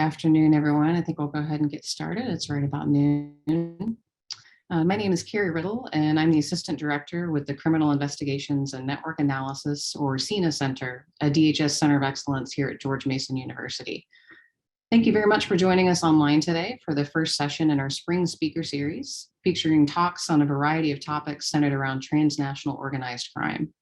afternoon, everyone. I think we'll go ahead and get started. It's right about noon. My name is Carrie Riddle, and I'm the Assistant Director with the Criminal Investigations and Network Analysis, or CINA Center, a DHS Center of Excellence here at George Mason University. Thank you very much for joining us online today for the first session in our spring speaker series, featuring talks on a variety of topics centered around transnational organized crime.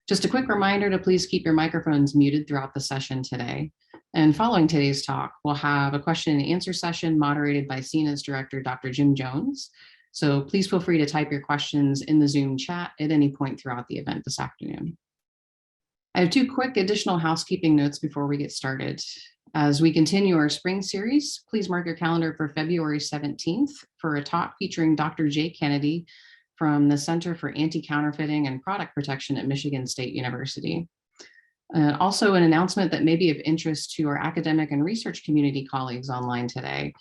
Just a quick reminder to please keep your microphones muted throughout the session today. And following today's talk, we'll have a question and answer session moderated by CINA's director, Dr. Jim Jones. So please feel free to type your questions in the Zoom chat at any point throughout the event this afternoon. I have two quick additional housekeeping notes before we get started. As we continue our spring series, please mark your calendar for February 17th for a talk featuring Dr. Jay Kennedy from the Center for Anti-Counterfeiting and Product Protection at Michigan State University. Also, an announcement that may be of interest to our academic and research community colleagues online today.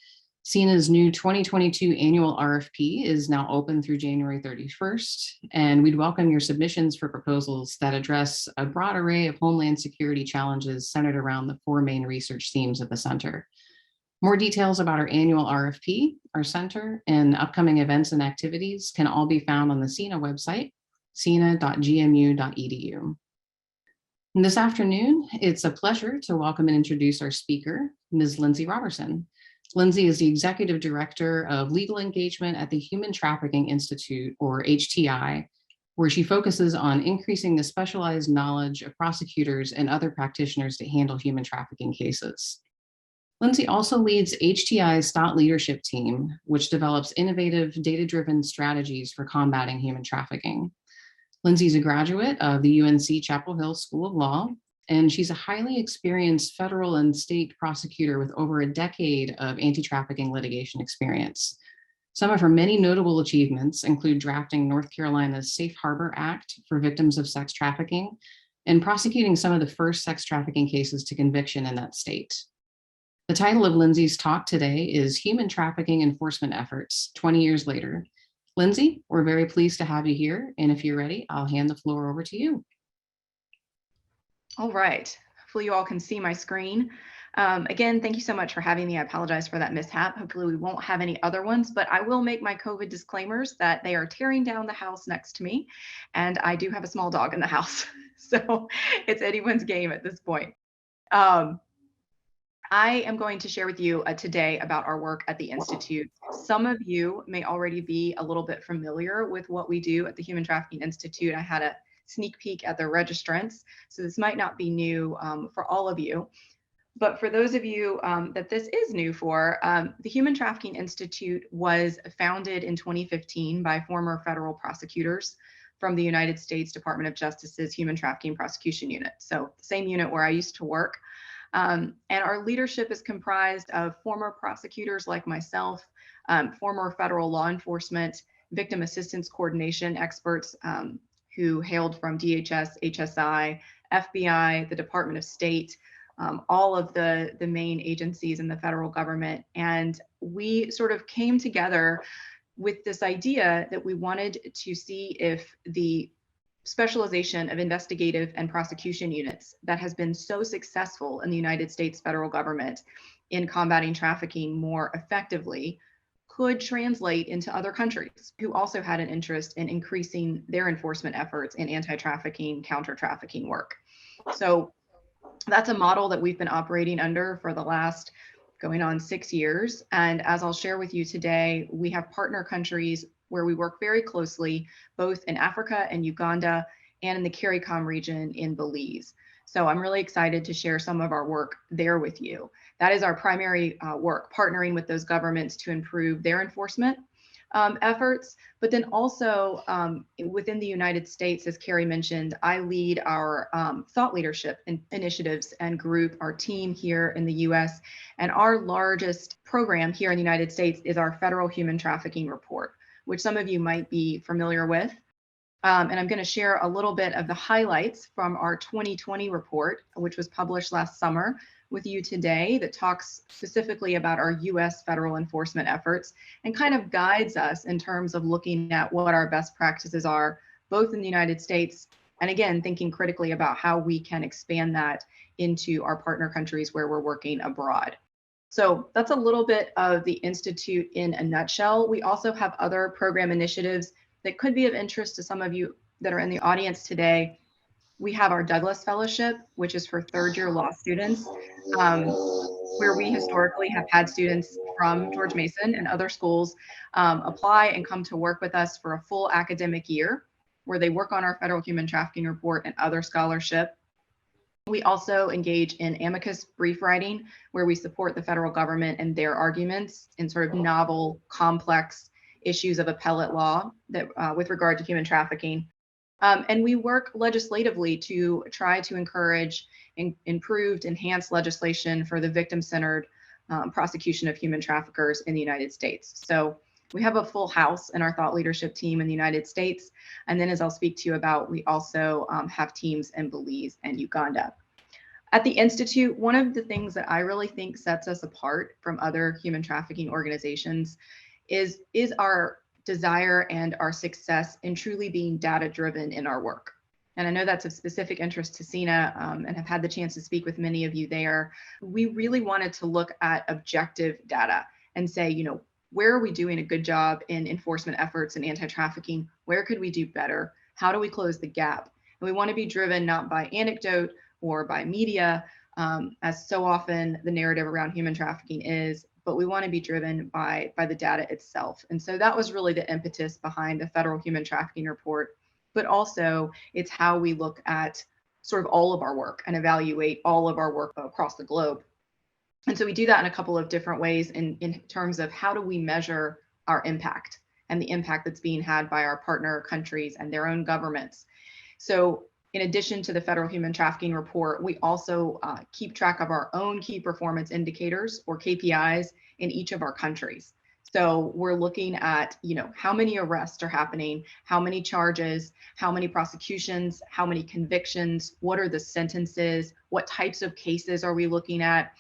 CINA's new 2022 annual RFP is now open through January 31st, and we'd welcome your submissions for proposals that address a broad array of homeland security challenges centered around the four main research themes of the center. More details about our annual RFP, our center, and upcoming events and activities can all be found on the CINA website, cina.gmu.edu. And this afternoon, it's a pleasure to welcome and introduce our speaker, Ms. Lindsey Roberson. Lindsey is the Executive Director of Legal Engagement at the Human Trafficking Institute, or HTI, where she focuses on increasing the specialized knowledge of prosecutors and other practitioners to handle human trafficking cases. Lindsey also leads HTI's thought leadership team, which develops innovative data-driven strategies for combating human trafficking. Lindsey's a graduate of the UNC Chapel Hill School of Law, and she's a highly experienced federal and state prosecutor with over a decade of anti-trafficking litigation experience. Some of her many notable achievements include drafting North Carolina's Safe Harbor Act for victims of sex trafficking and prosecuting some of the first sex trafficking cases to conviction in that state. The title of Lindsey's talk today is Human Trafficking Enforcement Efforts, 20 Years Later. Lindsey, we're very pleased to have you here. And if you're ready, I'll hand the floor over to you. All right. Hopefully you all can see my screen. Again, thank you so much for having me. I apologize for that mishap. Hopefully we won't have any other ones, but I will make my COVID disclaimers that they are tearing down the house next to me. And I do have a small dog in the house. So it's anyone's game at this point. I am going to share with you today about our work at the Institute. Some of you may already be a little bit familiar with what we do at the Human Trafficking Institute. I had a sneak peek at the registrants, so this might not be new for all of you. But for those of you that this is new for, the Human Trafficking Institute was founded in 2015 by former federal prosecutors from the United States Department of Justice's Human Trafficking Prosecution Unit. So the same unit where I used to work. And our leadership is comprised of former prosecutors like myself, former federal law enforcement, victim assistance coordination experts who hailed from DHS, HSI, FBI, the Department of State, all of the main agencies in the federal government. And we sort of came together with this idea that we wanted to see if the specialization of investigative and prosecution units that has been so successful in the United States federal government in combating trafficking more effectively could translate into other countries who also had an interest in increasing their enforcement efforts in anti-trafficking, counter-trafficking work. So that's a model that we've been operating under for the last going on 6 years. And as I'll share with you today, we have partner countries where we work very closely, both in Africa and Uganda and in the CARICOM region in Belize. So I'm really excited to share some of our work there with you. That is our primary work, partnering with those governments to improve their enforcement efforts. But then also within the United States, as Carrie mentioned, I lead our thought leadership initiatives and group, our team here in the US. And our largest program here in the United States is our Federal Human Trafficking Report, which some of you might be familiar with. And I'm going to share a little bit of the highlights from our 2020 report, which was published last summer, with you today, that talks specifically about our US federal enforcement efforts and kind of guides us in terms of looking at what our best practices are, both in the United States, and again, thinking critically about how we can expand that into our partner countries where we're working abroad. So that's a little bit of the Institute in a nutshell. We also have other program initiatives that could be of interest to some of you that are in the audience today. We have our Douglas Fellowship, which is for third-year law students, where we historically have had students from George Mason and other schools apply and come to work with us for a full academic year, where they work on our federal human trafficking report and other scholarship. We also engage in amicus brief writing, where we support the federal government and their arguments in sort of novel, complex issues of appellate law that with regard to human trafficking. And we work legislatively to try to encourage improved, enhanced legislation for the victim-centered prosecution of human traffickers in the United States. So we have a full house in our thought leadership team in the United States. And then, as I'll speak to you about, we also have teams in Belize and Uganda. At the Institute, one of the things that I really think sets us apart from other human trafficking organizations is our desire and our success in truly being data-driven in our work. And I know that's of specific interest to CINA, and have had the chance to speak with many of you there. We really wanted to look at objective data and say, where are we doing a good job in enforcement efforts and anti-trafficking? Where could we do better? How do we close the gap? And we want to be driven not by anecdote or by media, as so often the narrative around human trafficking is, but we want to be driven by the data itself. And so that was really the impetus behind the Federal Human Trafficking Report, but also it's how we look at sort of all of our work and evaluate all of our work across the globe. And so we do that in a couple of different ways in terms of how do we measure our impact and the impact that's being had by our partner countries and their own governments. So in addition to the Federal Human Trafficking Report, we also keep track of our own key performance indicators, or KPIs, in each of our countries. So we're looking at, how many arrests are happening, how many charges, how many prosecutions, how many convictions, what are the sentences, what types of cases are we looking at,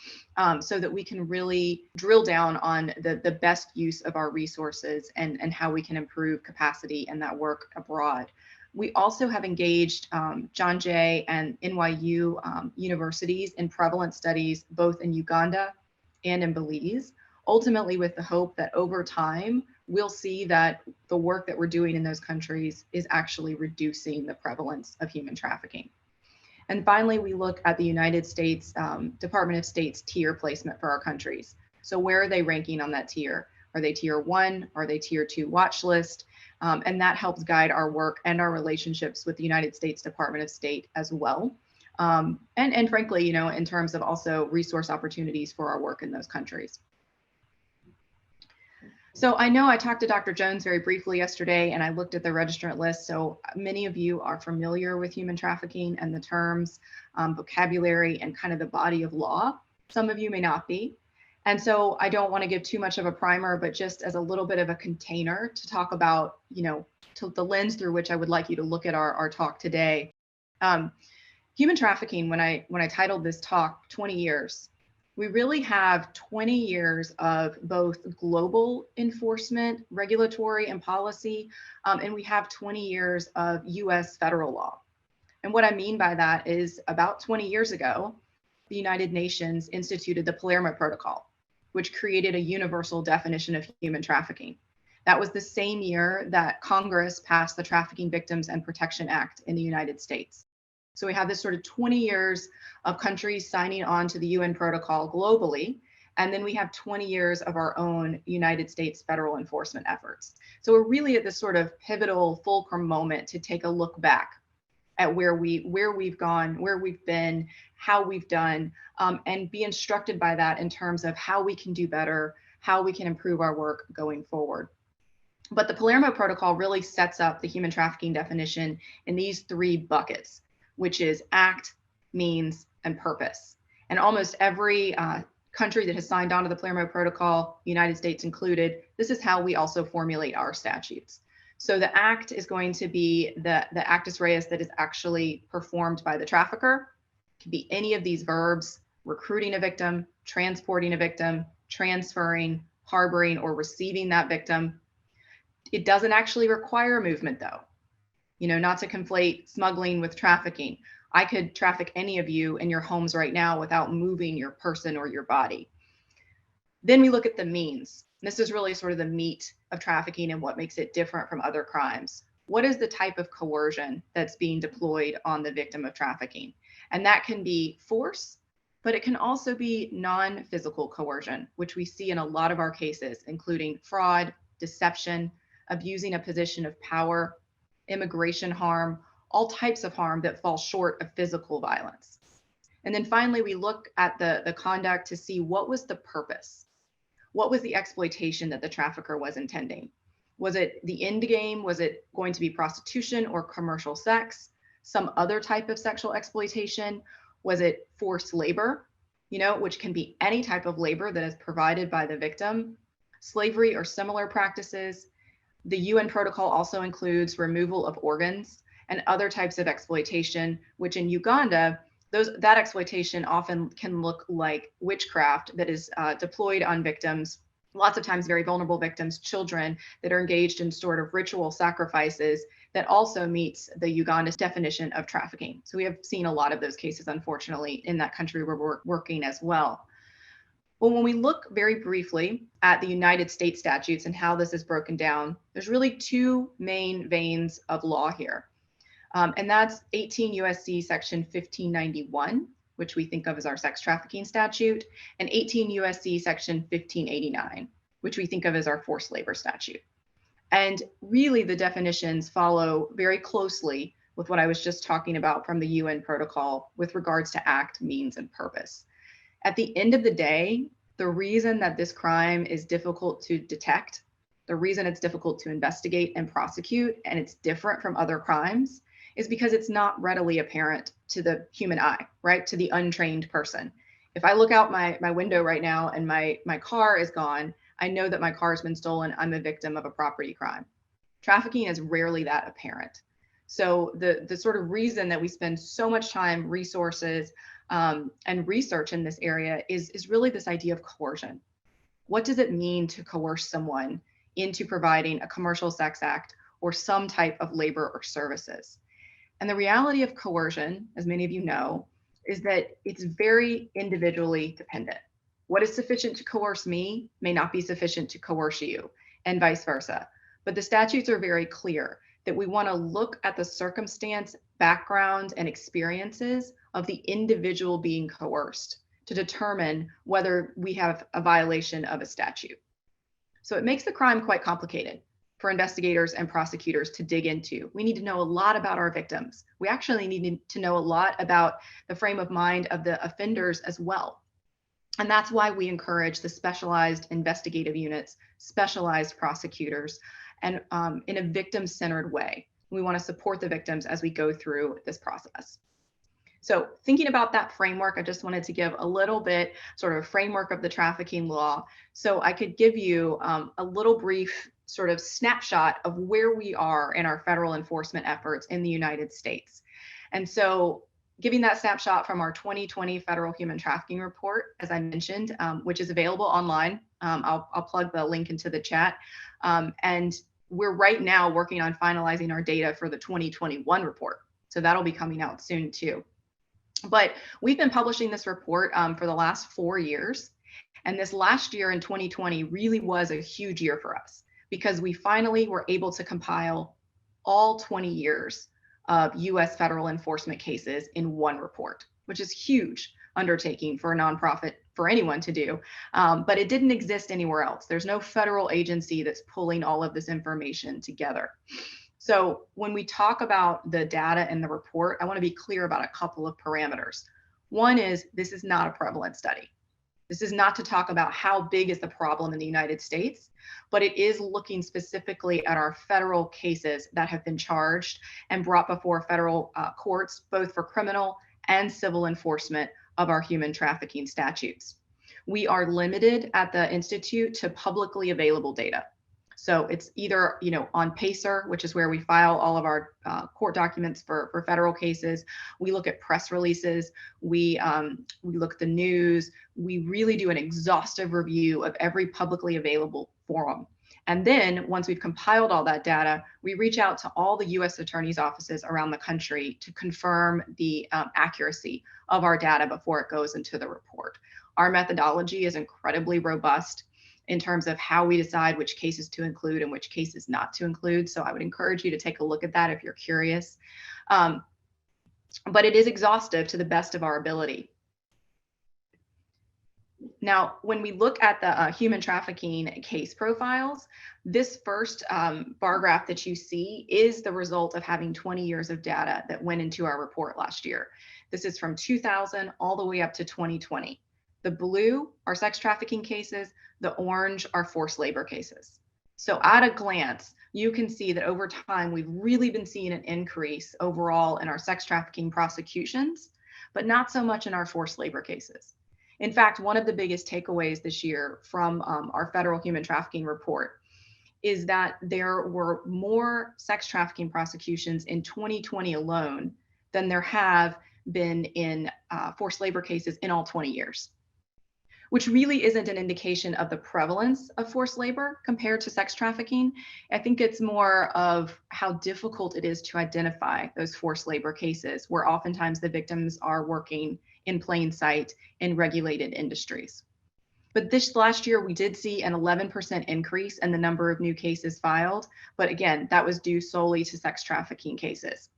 so that we can really drill down on the best use of our resources and how we can improve capacity and that work abroad. We also have engaged John Jay and NYU universities in prevalence studies, both in Uganda and in Belize, ultimately with the hope that over time, we'll see that the work that we're doing in those countries is actually reducing the prevalence of human trafficking. And finally, we look at the United States Department of State's tier placement for our countries. So where are they ranking on that tier? Are they tier 1? Are they tier 2 watch list? And that helps guide our work and our relationships with the United States Department of State as well. And frankly, in terms of also resource opportunities for our work in those countries. So I know I talked to Dr. Jones very briefly yesterday, and I looked at the registrant list. So many of you are familiar with human trafficking and the terms, vocabulary, and kind of the body of law. Some of you may not be. And so I don't want to give too much of a primer, but just as a little bit of a container to talk about, to the lens through which I would like you to look at our talk today. Human trafficking, when I titled this talk 20 years, we really have 20 years of both global enforcement, regulatory, and policy, and we have 20 years of US federal law. And what I mean by that is about 20 years ago, the United Nations instituted the Palermo Protocol, which created a universal definition of human trafficking. That was the same year that Congress passed the Trafficking Victims and Protection Act in the United States. So we have this sort of 20 years of countries signing on to the UN protocol globally, and then we have 20 years of our own United States federal enforcement efforts. So we're really at this sort of pivotal fulcrum moment to take a look back at where we've gone, where we've been, how we've done, and be instructed by that in terms of how we can do better, how we can improve our work going forward. But the Palermo Protocol really sets up the human trafficking definition in these 3 buckets, which is act, means, and purpose. And almost every country that has signed on to the Palermo Protocol, United States included, this is how we also formulate our statutes. So the act is going to be the actus reus that is actually performed by the trafficker. It can be any of these verbs: recruiting a victim, transporting a victim, transferring, harboring, or receiving that victim. It doesn't actually require movement though. Not to conflate smuggling with trafficking. I could traffic any of you in your homes right now without moving your person or your body. Then we look at the means. This is really sort of the meat of trafficking and what makes it different from other crimes. What is the type of coercion that's being deployed on the victim of trafficking? And that can be force, but it can also be non-physical coercion, which we see in a lot of our cases, including fraud, deception, abusing a position of power, immigration harm, all types of harm that fall short of physical violence. And then finally, we look at the conduct to see what was the purpose. What was the exploitation that the trafficker was intending? Was it the end game? Was it going to be prostitution or commercial sex? Some other type of sexual exploitation? Was it forced labor, which can be any type of labor that is provided by the victim? Slavery or similar practices? The UN protocol also includes removal of organs and other types of exploitation, which in Uganda, that exploitation often can look like witchcraft that is deployed on victims, lots of times very vulnerable victims, children that are engaged in sort of ritual sacrifices that also meets the Uganda's definition of trafficking. So we have seen a lot of those cases, unfortunately, in that country where we're working as well. Well, when we look very briefly at the United States statutes and how this is broken down, there's really two main veins of law here. And that's 18 USC section 1591, which we think of as our sex trafficking statute, and 18 USC section 1589, which we think of as our forced labor statute. And really the definitions follow very closely with what I was just talking about from the UN protocol with regards to act, means, and purpose. At the end of the day, the reason that this crime is difficult to detect, the reason it's difficult to investigate and prosecute, and it's different from other crimes, is because it's not readily apparent to the human eye, right? To the untrained person. If I look out my window right now and my car is gone, I know that my car has been stolen. I'm a victim of a property crime. Trafficking is rarely that apparent. So the sort of reason that we spend so much time, resources, and research in this area is really this idea of coercion. What does it mean to coerce someone into providing a commercial sex act or some type of labor or services? And the reality of coercion, as many of you know, is that it's very individually dependent. What is sufficient to coerce me may not be sufficient to coerce you, and vice versa. But the statutes are very clear that we want to look at the circumstance, background, and experiences of the individual being coerced to determine whether we have a violation of a statute. So it makes the crime quite complicated for investigators and prosecutors to dig into. We need to know a lot about our victims. We actually need to know a lot about the frame of mind of the offenders as well. And that's why we encourage the specialized investigative units, specialized prosecutors, and in a victim-centered way. We want to support the victims as we go through this process. So thinking about that framework, I just wanted to give a little bit sort of framework of the trafficking law so I could give you a little brief sort of snapshot of where we are in our federal enforcement efforts in the United States. And so giving that snapshot from our 2020 Federal Human Trafficking Report, as I mentioned, which is available online. I'll plug the link into the chat. And we're right now working on finalizing our data for the 2021 report. So that'll be coming out soon too. But we've been publishing this report for the last 4 years. And this last year in 2020 really was a huge year for us because we finally were able to compile all 20 years of US federal enforcement cases in one report, which is huge undertaking for a nonprofit for anyone to do. But it didn't exist anywhere else. There's no federal agency that's pulling all of this information together. So when we talk about the data in the report, I want to be clear about a couple of parameters. One is this is not a prevalent study. This is not to talk about how big is the problem in the United States, but it is looking specifically at our federal cases that have been charged and brought before federal courts, both for criminal and civil enforcement of our human trafficking statutes. We are limited at the Institute to publicly available data. So it's either, on PACER, which is where we file all of our court documents for federal cases. We look at press releases. We look at the news. We really do an exhaustive review of every publicly available forum. And then once we've compiled all that data, we reach out to all the U.S. attorneys' offices around the country to confirm the accuracy of our data before it goes into the report. Our methodology is incredibly robust in terms of how we decide which cases to include and which cases not to include. So I would encourage you to take a look at that if you're curious. But it is exhaustive to the best of our ability. Now, when we look at the human trafficking case profiles, this first bar graph that you see is the result of having 20 years of data that went into our report last year. This is from 2000 all the way up to 2020. The blue are sex trafficking cases, the orange are forced labor cases. So at a glance, you can see that over time, we've really been seeing an increase overall in our sex trafficking prosecutions, but not so much in our forced labor cases. In fact, one of the biggest takeaways this year from our federal human trafficking report is that there were more sex trafficking prosecutions in 2020 alone than there have been in forced labor cases in all 20 years, which really isn't an indication of the prevalence of forced labor compared to sex trafficking. I think it's more of how difficult it is to identify those forced labor cases, where oftentimes the victims are working in plain sight in regulated industries. But this last year, we did see an 11% increase in the number of new cases filed. But again, that was due solely to sex trafficking cases.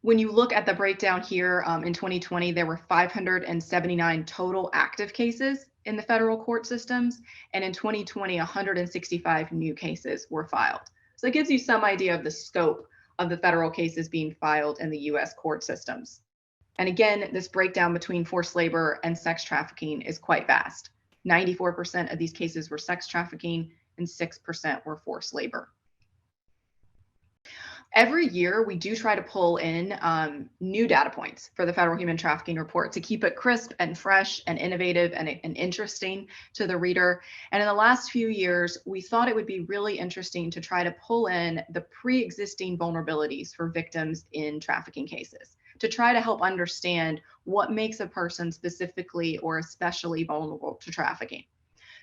When you look at the breakdown here in 2020, there were 579 total active cases in the federal court systems. And in 2020, 165 new cases were filed. So it gives you some idea of the scope of the federal cases being filed in the US court systems. And again, this breakdown between forced labor and sex trafficking is quite vast. 94% of these cases were sex trafficking and 6% were forced labor. Every year, we do try to pull in new data points for the Federal Human Trafficking Report to keep it crisp and fresh and innovative and interesting to the reader. And in the last few years, we thought it would be really interesting to try to pull in the pre-existing vulnerabilities for victims in trafficking cases, to try to help understand what makes a person specifically or especially vulnerable to trafficking.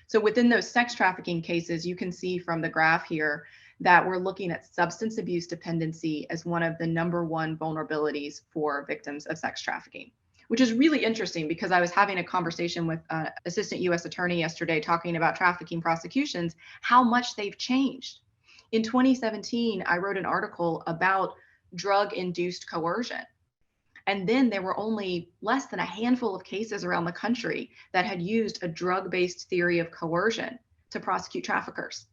So within those sex trafficking cases, you can see from the graph here that we're looking at substance abuse dependency as one of the #1 vulnerabilities for victims of sex trafficking, which is really interesting because I was having a conversation with an assistant US attorney yesterday talking about trafficking prosecutions, how much they've changed. In 2017, I wrote an article about drug-induced coercion. And then there were only less than a handful of cases around the country that had used a drug-based theory of coercion to prosecute traffickers.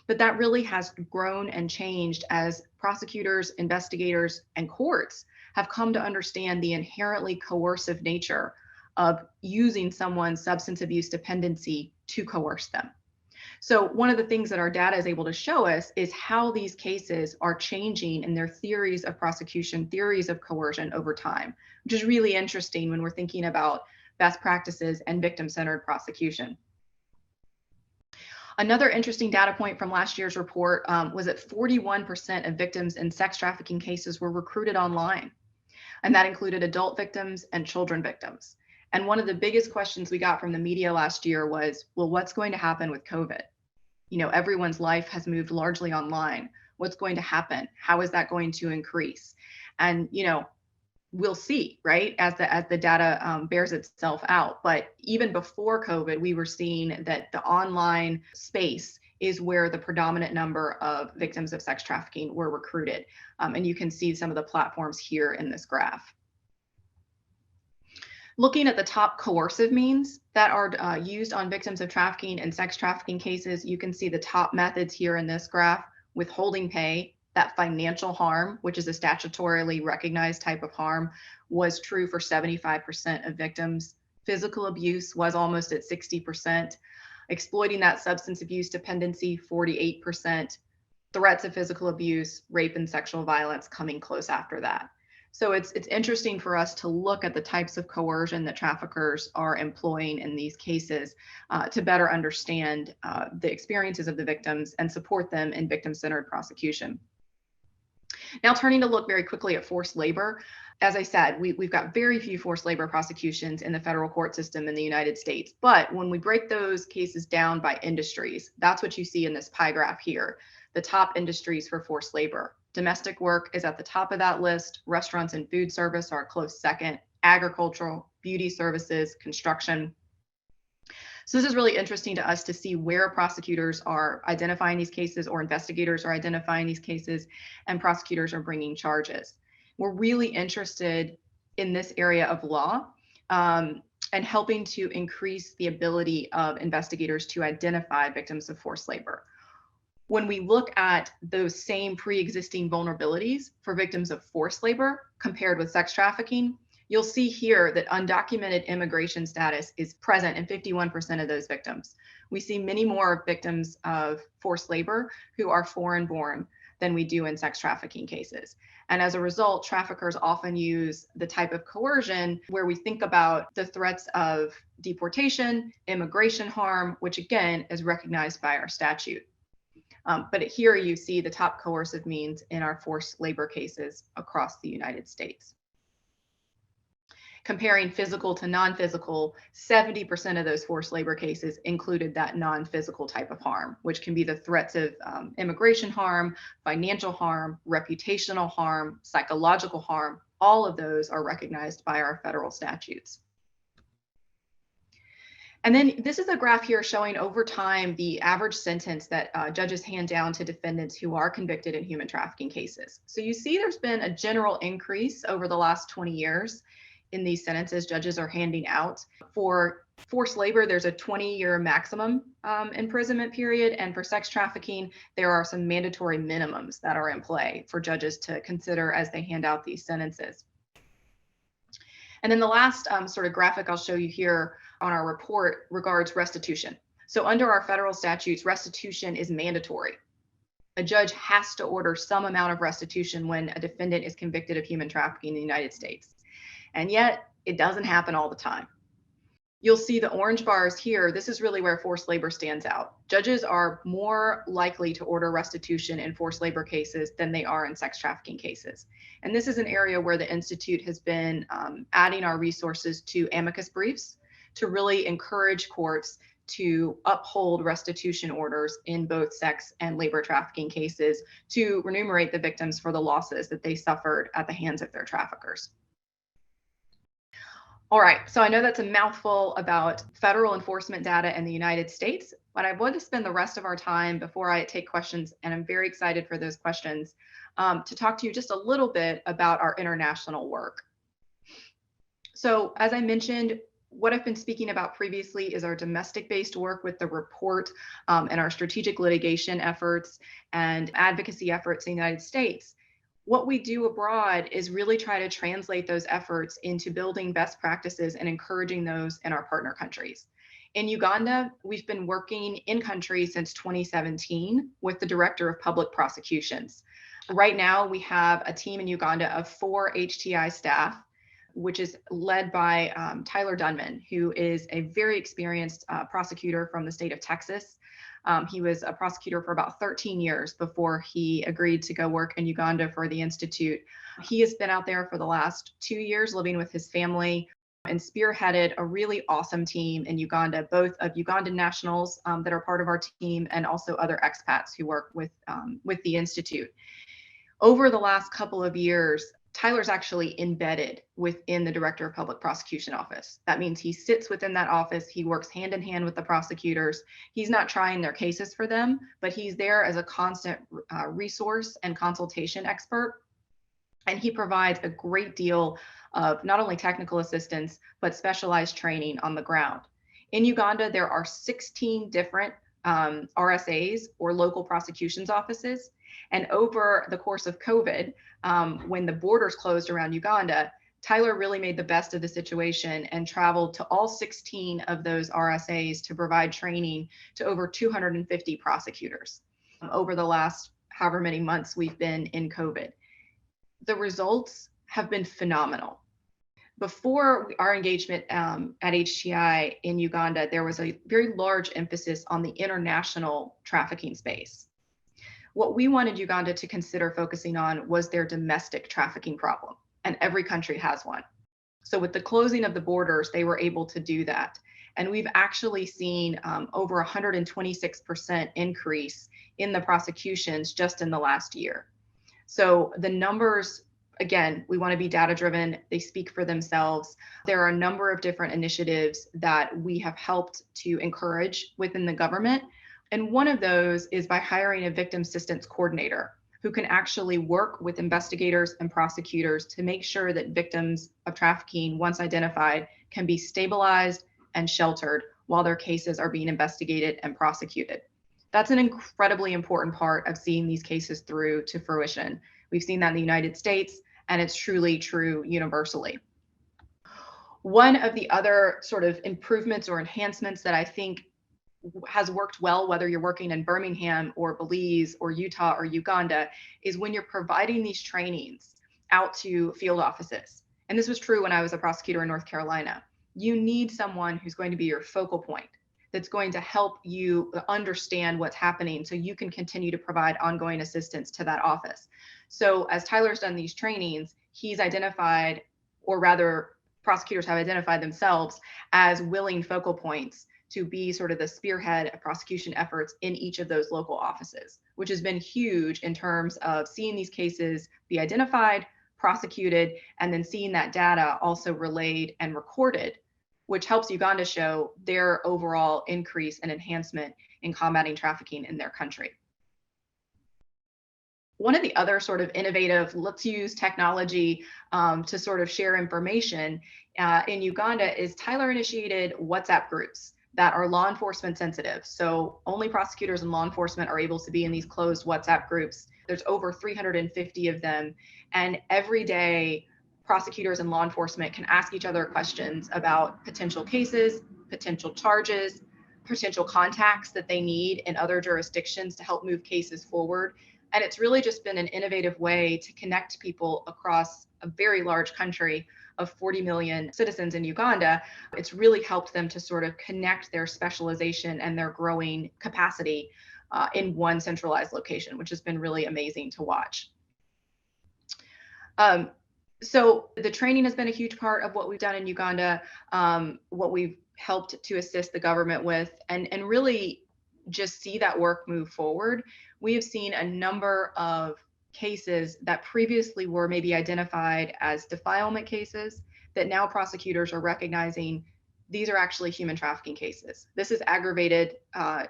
But that really has grown and changed as prosecutors, investigators, and courts have come to understand the inherently coercive nature of using someone's substance abuse dependency to coerce them. So one of the things that our data is able to show us is how these cases are changing in their theories of prosecution, theories of coercion over time, which is really interesting when we're thinking about best practices and victim-centered prosecution. Another interesting data point from last year's report was that 41% of victims in sex trafficking cases were recruited online, and that included adult victims and children victims. And one of the biggest questions we got from the media last year was, well, what's going to happen with COVID? You know, everyone's life has moved largely online. What's going to happen? How is that going to increase? And, you know, we'll see, right, as the data bears itself out. But even before COVID, we were seeing that the online space is where the predominant number of victims of sex trafficking were recruited. And you can see some of the platforms here in this graph. Looking at the top coercive means that are used on victims of trafficking and sex trafficking cases, you can see the top methods here in this graph: withholding pay. That financial harm, which is a statutorily recognized type of harm, was true for 75% of victims. Physical abuse was almost at 60%. Exploiting that substance abuse dependency, 48%. Threats of physical abuse, rape, and sexual violence coming close after that. So it's interesting for us to look at the types of coercion that traffickers are employing in these cases to better understand the experiences of the victims and support them in victim-centered prosecution. Now, turning to look very quickly at forced labor. As I said, we've got very few forced labor prosecutions in the federal court system in the United States. But when we break those cases down by industries, that's what you see in this pie graph here. The top industries for forced labor. Domestic work is at the top of that list. Restaurants and food service are a close second. Agricultural, beauty services, construction. So this is really interesting to us to see where prosecutors are identifying these cases, or investigators are identifying these cases, and prosecutors are bringing charges. We're really interested in this area of law, and helping to increase the ability of investigators to identify victims of forced labor. When we look at those same pre-existing vulnerabilities for victims of forced labor compared with sex trafficking, you'll see here that undocumented immigration status is present in 51% of those victims. We see many more victims of forced labor who are foreign born than we do in sex trafficking cases. And as a result, traffickers often use the type of coercion where we think about the threats of deportation, immigration harm, which again is recognized by our statute. But here you see the top coercive means in our forced labor cases across the United States. Comparing physical to non-physical, 70% of those forced labor cases included that non-physical type of harm, which can be the threats of immigration harm, financial harm, reputational harm, psychological harm. All of those are recognized by our federal statutes. And then this is a graph here showing over time the average sentence that judges hand down to defendants who are convicted in human trafficking cases. So you see there's been a general increase over the last 20 years in these sentences judges are handing out. For forced labor, there's a 20-year maximum imprisonment period. And for sex trafficking, there are some mandatory minimums that are in play for judges to consider as they hand out these sentences. And then the last sort of graphic I'll show you here on our report regards restitution. So under our federal statutes, restitution is mandatory. A judge has to order some amount of restitution when a defendant is convicted of human trafficking in the United States. And yet it doesn't happen all the time. You'll see the orange bars here. This is really where forced labor stands out. Judges are more likely to order restitution in forced labor cases than they are in sex trafficking cases. And this is an area where the Institute has been adding our resources to amicus briefs to really encourage courts to uphold restitution orders in both sex and labor trafficking cases to remunerate the victims for the losses that they suffered at the hands of their traffickers. All right, so I know that's a mouthful about federal enforcement data in the United States, but I want to spend the rest of our time before I take questions, and I'm very excited for those questions, to talk to you just a little bit about our international work. So as I mentioned, what I've been speaking about previously is our domestic-based work with the report and our strategic litigation efforts and advocacy efforts in the United States. What we do abroad is really try to translate those efforts into building best practices and encouraging those in our partner countries. In Uganda, we've been working in country since 2017 with the Director of Public Prosecutions. Right now, we have a team in Uganda of 4 HTI staff, which is led by Tyler Dunman, who is a very experienced prosecutor from the state of Texas. He was a prosecutor for about 13 years before he agreed to go work in Uganda for the Institute. He has been out there for the last 2 years living with his family and spearheaded a really awesome team in Uganda, both of Ugandan nationals that are part of our team and also other expats who work with the Institute. Over the last couple of years, Tyler's actually embedded within the Director of Public Prosecution Office. That means he sits within that office. He works hand in hand with the prosecutors. He's not trying their cases for them, but he's there as a constant resource and consultation expert. And he provides a great deal of not only technical assistance, but specialized training on the ground. In Uganda, there are 16 different RSAs, or local prosecutions offices. And over the course of COVID, when the borders closed around Uganda, Tyler really made the best of the situation and traveled to all 16 of those RSAs to provide training to over 250 prosecutors over the last however many months we've been in COVID. The results have been phenomenal. Before our engagement at HTI in Uganda, there was a very large emphasis on the international trafficking space. What we wanted Uganda to consider focusing on was their domestic trafficking problem, and every country has one. So with the closing of the borders, they were able to do that. And we've actually seen over 126% increase in the prosecutions just in the last year. So the numbers Again, we want to be data driven. They speak for themselves. There are a number of different initiatives that we have helped to encourage within the government. And one of those is by hiring a victim assistance coordinator who can actually work with investigators and prosecutors to make sure that victims of trafficking, once identified, can be stabilized and sheltered while their cases are being investigated and prosecuted. That's an incredibly important part of seeing these cases through to fruition. We've seen that in the United States, and it's truly true universally. One of the other sort of improvements or enhancements that I think has worked well, whether you're working in Birmingham or Belize or Utah or Uganda, is when you're providing these trainings out to field offices. And this was true when I was a prosecutor in North Carolina. You need someone who's going to be your focal point, that's going to help you understand what's happening so you can continue to provide ongoing assistance to that office. So as Tyler's done these trainings, he's identified, or rather prosecutors have identified themselves as willing focal points to be sort of the spearhead of prosecution efforts in each of those local offices, which has been huge in terms of seeing these cases be identified, prosecuted, and then seeing that data also relayed and recorded, which helps Uganda show their overall increase and enhancement in combating trafficking in their country. One of the other sort of innovative, let's use technology to sort of share information in Uganda is Tyler initiated WhatsApp groups that are law enforcement sensitive. So only prosecutors and law enforcement are able to be in these closed WhatsApp groups. There's over 350 of them. And every day, prosecutors and law enforcement can ask each other questions about potential cases, potential charges, potential contacts that they need in other jurisdictions to help move cases forward. And it's really just been an innovative way to connect people across a very large country of 40 million citizens in Uganda. It's really helped them to sort of connect their specialization and their growing capacity in one centralized location, which has been really amazing to watch. So the training has been a huge part of what we've done in Uganda, what we've helped to assist the government with, and really just see that work move forward. We have seen a number of cases that previously were maybe identified as defilement cases that now prosecutors are recognizing these are actually human trafficking cases. This is aggravated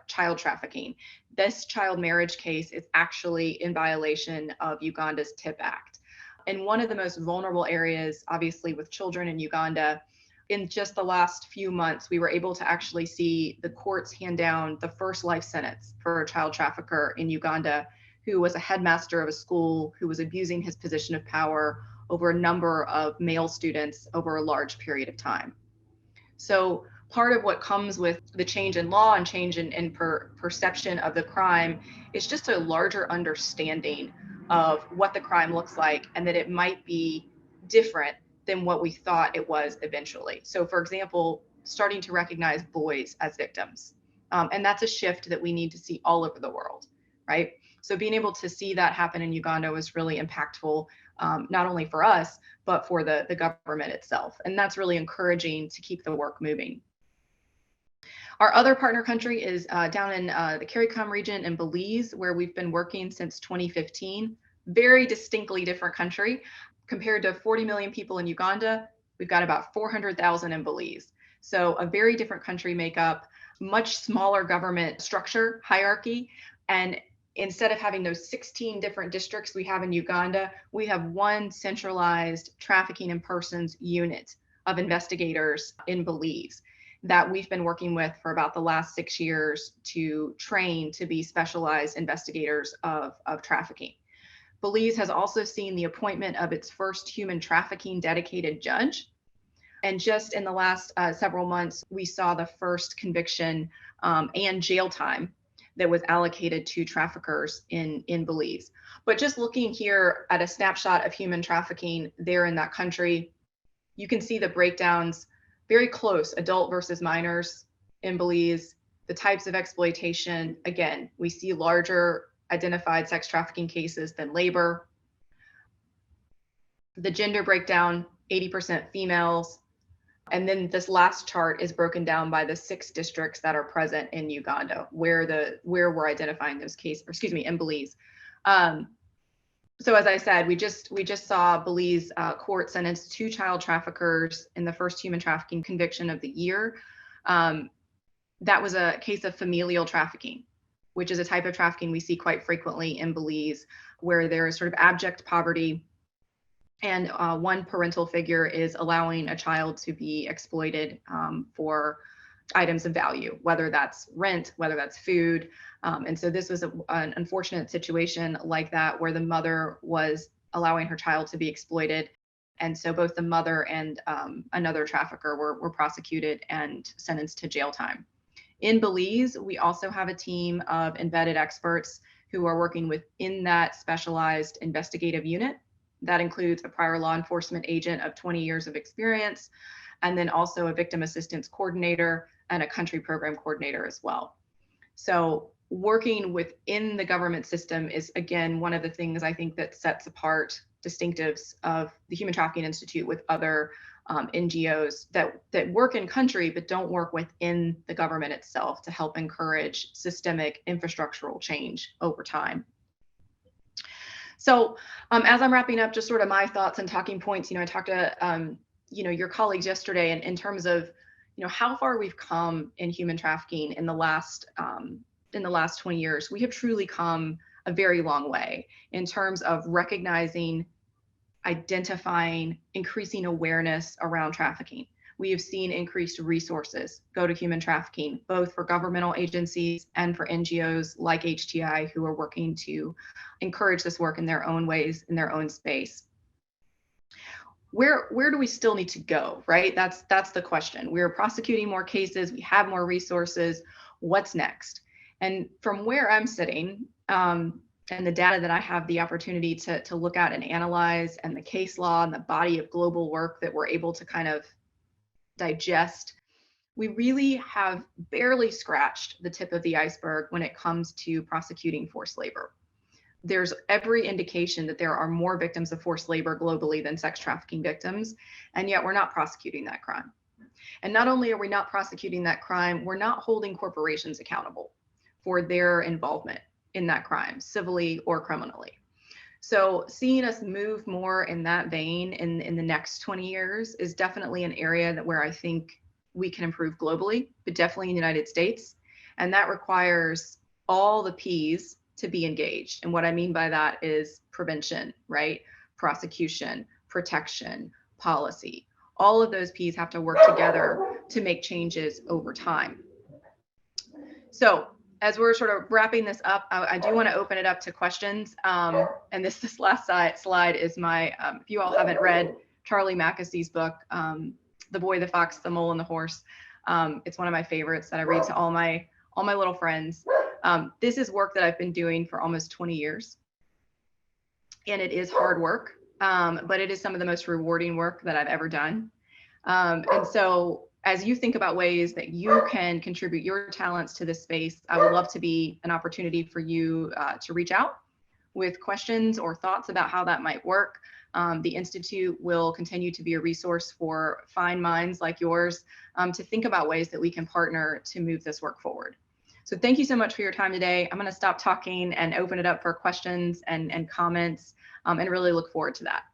child trafficking. This child marriage case is actually in violation of Uganda's TIP Act. And one of the most vulnerable areas, obviously, with children in Uganda, in just the last few months, we were able to actually see the courts hand down the first life sentence for a child trafficker in Uganda who was a headmaster of a school who was abusing his position of power over a number of male students over a large period of time. So part of what comes with the change in law and change in perception of the crime is just a larger understanding of what the crime looks like and that it might be different than what we thought it was eventually. So for example, starting to recognize boys as victims. And that's a shift that we need to see all over the world, right? So being able to see that happen in Uganda was really impactful, not only for us, but for the government itself. And that's really encouraging to keep the work moving. Our other partner country is down in the CARICOM region in Belize, where we've been working since 2015. Very distinctly different country. Compared to 40 million people in Uganda, we've got about 400,000 in Belize. So a very different country makeup, much smaller government structure, hierarchy. And instead of having those 16 different districts we have in Uganda, we have one centralized trafficking in persons unit of investigators in Belize that we've been working with for about the last 6 years to train to be specialized investigators of trafficking. Belize has also seen the appointment of its first human trafficking dedicated judge. And just in the last several months, we saw the first conviction and jail time that was allocated to traffickers in Belize. But just looking here at a snapshot of human trafficking there in that country, you can see the breakdowns very close, adult versus minors in Belize, the types of exploitation. Again, we see larger identified sex trafficking cases than labor. The gender breakdown, 80% females. And then this last chart is broken down by the 6 districts that are present in Uganda, where we're identifying those cases, in Belize. So as I said, we just saw Belize court sentence 2 child traffickers in the first human trafficking conviction of the year. That was a case of familial trafficking, which is a type of trafficking we see quite frequently in Belize, where there is sort of abject poverty, and one parental figure is allowing a child to be exploited for items of value, whether that's rent, whether that's food. And so this was an unfortunate situation like that, where the mother was allowing her child to be exploited. And so both the mother and another trafficker were prosecuted and sentenced to jail time. In Belize, we also have a team of embedded experts who are working within that specialized investigative unit. That includes a prior law enforcement agent of 20 years of experience, and then also a victim assistance coordinator and a country program coordinator as well. So working within the government system is, again, one of the things I think that sets apart distinctives of the Human Trafficking Institute with other NGOs that work in country but don't work within the government itself to help encourage systemic infrastructural change over time. So as I'm wrapping up, just sort of my thoughts and talking points, I talked to your colleagues yesterday in terms of how far we've come in human trafficking in the last 20 years. We have truly come a very long way in terms of recognizing, identifying, increasing awareness around trafficking. We have seen increased resources go to human trafficking, both for governmental agencies and for NGOs like HTI, who are working to encourage this work in their own ways, in their own space. Where do we still need to go, right? That's the question. We're prosecuting more cases, we have more resources. What's next? And from where I'm sitting, and the data that I have the opportunity to look at and analyze, and the case law and the body of global work that we're able to kind of digest, we really have barely scratched the tip of the iceberg when it comes to prosecuting forced labor. There's every indication that there are more victims of forced labor globally than sex trafficking victims, and yet we're not prosecuting that crime. And not only are we not prosecuting that crime, we're not holding corporations accountable for their involvement in that crime, civilly or criminally. So seeing us move more in that vein in the next 20 years is definitely an area where I think we can improve globally, but definitely in the United States. And that requires all the P's to be engaged. And what I mean by that is prevention, right? Prosecution, protection, policy. All of those P's have to work together to make changes over time. So as we're sort of wrapping this up, I do want to open it up to questions. And this last slide is my, if you all haven't read Charlie Mackesie's book, The Boy, the Fox, the Mole, and the Horse. It's one of my favorites that I read to all my little friends. This is work that I've been doing for almost 20 years. And it is hard work, but it is some of the most rewarding work that I've ever done. And so as you think about ways that you can contribute your talents to this space, I would love to be an opportunity for you to reach out with questions or thoughts about how that might work. The Institute will continue to be a resource for fine minds like yours to think about ways that we can partner to move this work forward. So thank you so much for your time today. I'm going to stop talking and open it up for questions and comments, and really look forward to that.